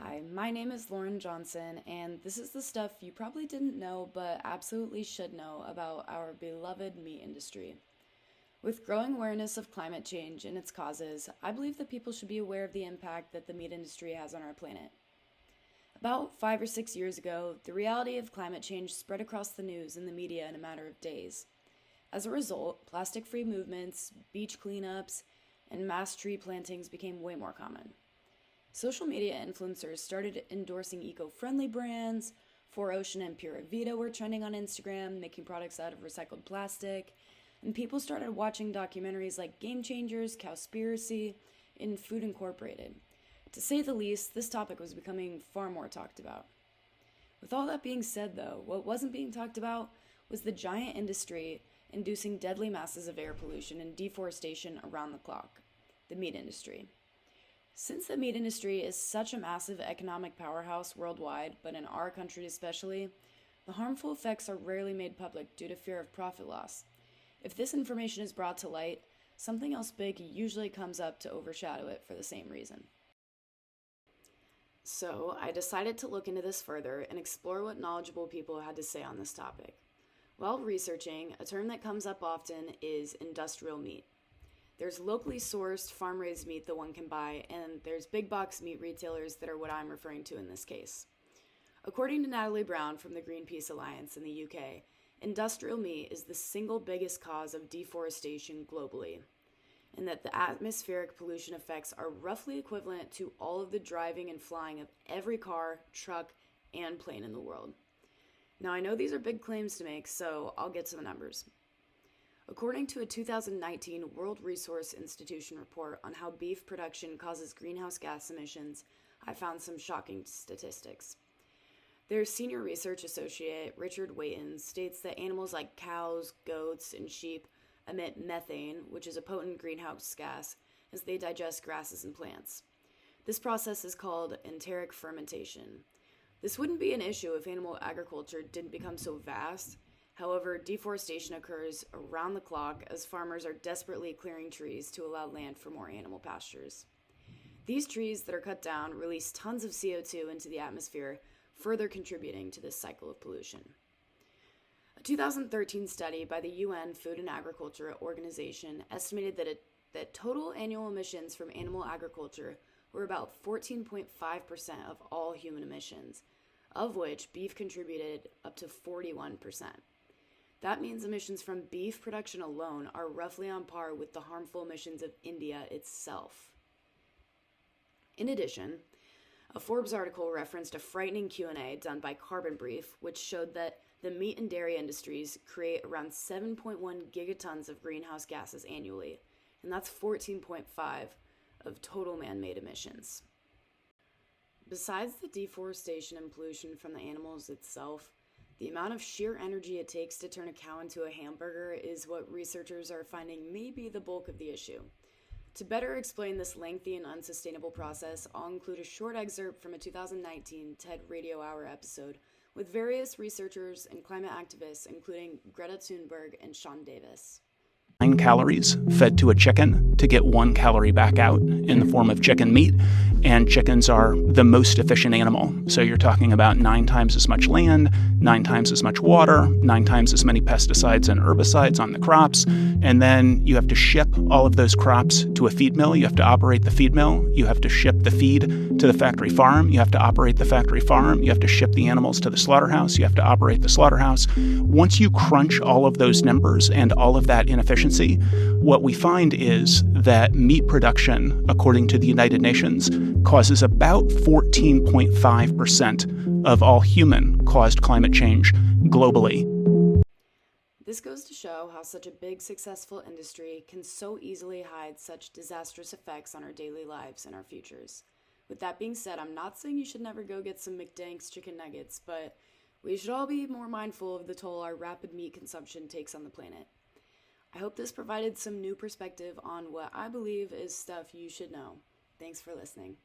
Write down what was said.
Hi, my name is Lauren Johnson, and this is the stuff you probably didn't know but absolutely should know about our beloved meat industry. With growing awareness of climate change and its causes, I believe that people should be aware of the impact that the meat industry has on our planet. About 5 or 6 years ago, the reality of climate change spread across the news and the media in a matter of days. As a result, plastic free movements, beach cleanups, and mass tree plantings became way more common. Social media influencers started endorsing eco-friendly brands. 4Ocean and Pura Vida were trending on Instagram, making products out of recycled plastic. And people started watching documentaries like Game Changers, Cowspiracy, and Food Incorporated. To say the least, this topic was becoming far more talked about. With all that being said, though, what wasn't being talked about was the giant industry inducing deadly masses of air pollution and deforestation around the clock: the meat industry. Since the meat industry is such a massive economic powerhouse worldwide, but in our country especially, the harmful effects are rarely made public due to fear of profit loss. If this information is brought to light, something else big usually comes up to overshadow it for the same reason. So, I decided to look into this further and explore what knowledgeable people had to say on this topic. While researching, a term that comes up often is industrial meat. There's locally sourced, farm-raised meat that one can buy, and there's big box meat retailers that are what I'm referring to in this case. According to Natalie Brown from the Greenpeace Alliance in the UK, industrial meat is the single biggest cause of deforestation globally, and that the atmospheric pollution effects are roughly equivalent to all of the driving and flying of every car, truck, and plane in the world. Now, I know these are big claims to make, so I'll get to the numbers. According to a 2019 World Resource Institution report on how beef production causes greenhouse gas emissions, I found some shocking statistics. Their senior research associate, Richard Wayton, states that animals like cows, goats, and sheep emit methane, which is a potent greenhouse gas, as they digest grasses and plants. This process is called enteric fermentation. This wouldn't be an issue if animal agriculture didn't become so vast. However, deforestation occurs around the clock as farmers are desperately clearing trees to allow land for more animal pastures. These trees that are cut down release tons of CO2 into the atmosphere, further contributing to this cycle of pollution. A 2013 study by the UN Food and Agriculture Organization estimated that total annual emissions from animal agriculture were about 14.5% of all human emissions, of which beef contributed up to 41%. That means emissions from beef production alone are roughly on par with the harmful emissions of India itself. In addition, a Forbes article referenced a frightening Q&A done by Carbon Brief, which showed that the meat and dairy industries create around 7.1 gigatons of greenhouse gases annually, and that's 14.5 of total man-made emissions. Besides the deforestation and pollution from the animals itself, the amount of sheer energy it takes to turn a cow into a hamburger is what researchers are finding may be the bulk of the issue. To better explain this lengthy and unsustainable process, I'll include a short excerpt from a 2019 TED Radio Hour episode with various researchers and climate activists, including Greta Thunberg and Sean Davis. 9 calories fed to a chicken to get 1 calorie back out in the form of chicken meat. And chickens are the most efficient animal. So you're talking about 9 times as much land, 9 times as much water, 9 times as many pesticides and herbicides on the crops. And then you have to ship all of those crops to a feed mill. You have to operate the feed mill. You have to ship the feed to the factory farm. You have to operate the factory farm. You have to ship the animals to the slaughterhouse. You have to operate the slaughterhouse. Once you crunch all of those numbers and all of that inefficiency, what we find is that meat production, according to the United Nations, causes about 14.5% of all human-caused climate change globally. This goes to show how such a big, successful industry can so easily hide such disastrous effects on our daily lives and our futures. With that being said, I'm not saying you should never go get some McDank's chicken nuggets, but we should all be more mindful of the toll our rapid meat consumption takes on the planet. I hope this provided some new perspective on what I believe is stuff you should know. Thanks for listening.